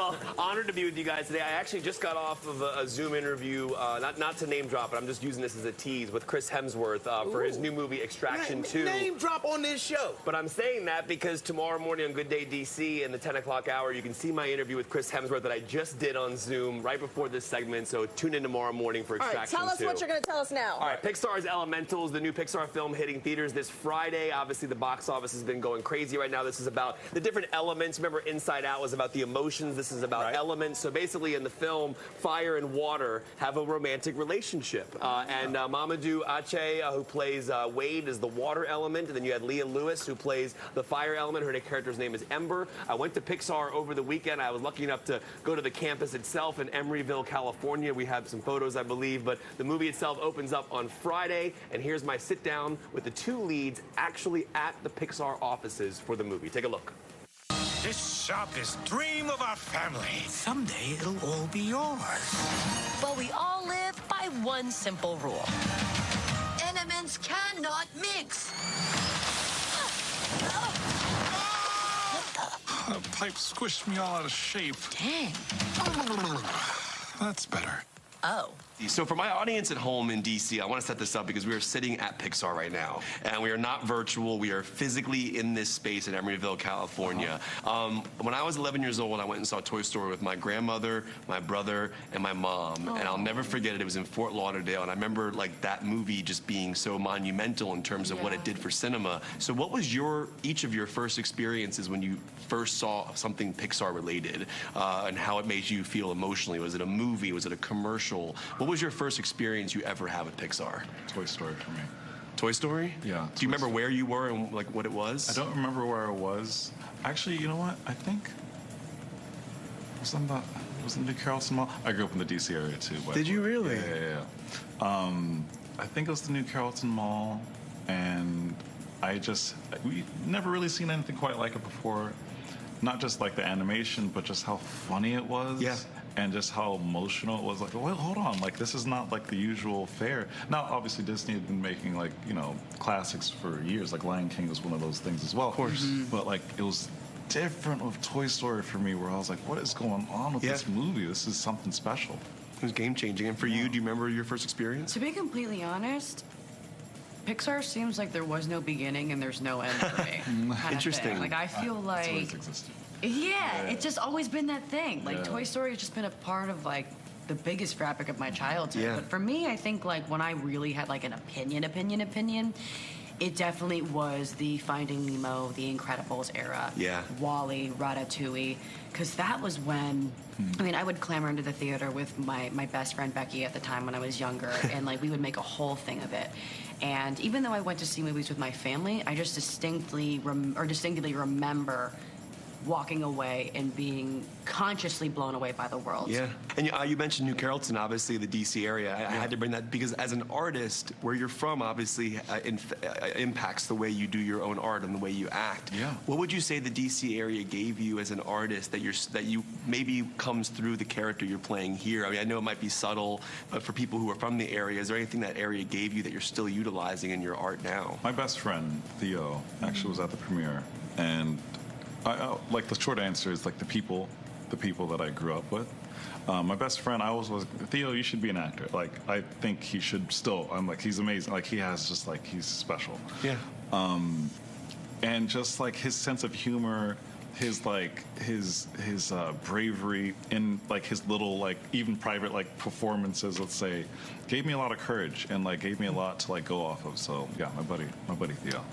Well, honored to be with you guys today. I actually just got off of a Zoom interview, not to name drop, but I'm just using this as a tease, with Chris Hemsworth for his new movie, Extraction 2. Name drop on this show. But I'm saying that because tomorrow morning on Good Day DC in the 10 o'clock hour, you can see my interview with Chris Hemsworth that I just did on Zoom right before this segment, so tune in tomorrow morning for Extraction 2. All right, tell us what you're going to tell us now. All right, Pixar's Elementals, the new Pixar film hitting theaters this Friday. Obviously, the box office has been going crazy right now. This is about the different elements. Remember, Inside Out was about the emotions. This is about elements. So basically, in the film, fire and water have a romantic relationship. And Mamoudou Athie, who plays Wade, is the water element. And then you had Leah Lewis, who plays the fire element. Her character's name is Ember. I went to Pixar over the weekend. I was lucky enough to go to the campus itself in Emeryville, California. We have some photos, I believe. But the movie itself opens up on Friday. And here's my sit down with the two leads actually at the Pixar offices for the movie. Take a look. This shop is dream of our family. Someday it'll all be yours. But we all live by one simple rule. Elements cannot mix. The pipe squished me all out of shape. Dang. That's better. Oh. So for my audience at home in DC, I want to set this up because we are sitting at Pixar right now. And we are not virtual. We are physically in this space in Emeryville, California. When I was 11 years old, I went and saw Toy Story with my grandmother, my brother, and my mom. And I'll never forget it. It was in Fort Lauderdale. And I remember like that movie just being so monumental in terms of what it did for cinema. So what was each of your first experiences when you first saw something Pixar related and how it made you feel emotionally? Was it a movie? Was it a commercial? What was your first experience you ever had with Pixar? Toy Story for me. Toy Story? Yeah. Do you remember where you were and like what it was? I don't remember where I was. Actually, you know what? I think was in the Carrollton Mall. I grew up in the DC area too. Did you really? Yeah. I think it was the New Carrollton Mall, and we never really seen anything quite like it before. Not just like the animation, but just how funny it was. Yeah. And just how emotional it was. Like, well, hold on, like this is not like the usual fare. Now, obviously, Disney had been making like, you know, classics for years. Like Lion King was one of those things as well. Of course. But like, it was different with Toy Story for me, where I was like, what is going on with this movie? This is something special. It was game changing. And for you, do you remember your first experience? To be completely honest, Pixar seems like there was no beginning and there's no end for me. Interesting. Like I feel like It's always existed. Yeah, it's just always been that thing. Like Toy Story has just been a part of like the biggest fabric of my childhood. Yeah. But for me, I think like when I really had like an opinion, it definitely was the Finding Nemo, the Incredibles era. Yeah. WALL-E, Ratatouille, because that was when, I mean, I would clamor into the theater with my best friend Becky at the time when I was younger, and like we would make a whole thing of it. And even though I went to see movies with my family, I just distinctly remember walking away and being consciously blown away by the world. Yeah. And you mentioned New Carrollton, obviously the DC area. I had to bring that because as an artist, where you're from obviously impacts the way you do your own art and the way you act. Yeah. What would you say the DC area gave you as an artist that you maybe comes through the character you're playing here? I mean, I know it might be subtle, but for people who are from the area, is there anything that area gave you that you're still utilizing in your art now? My best friend, Theo, actually was at the premiere, and like the short answer is like the people that I grew up with. My best friend, I always was, Theo, you should be an actor. Like, I think he should still. I'm like, he's amazing. Like, he has just like, he's special. Yeah. And just like his sense of humor, his bravery in like his little like even private like performances, let's say, gave me a lot of courage and like gave me a lot to like go off of. So yeah, my buddy Theo.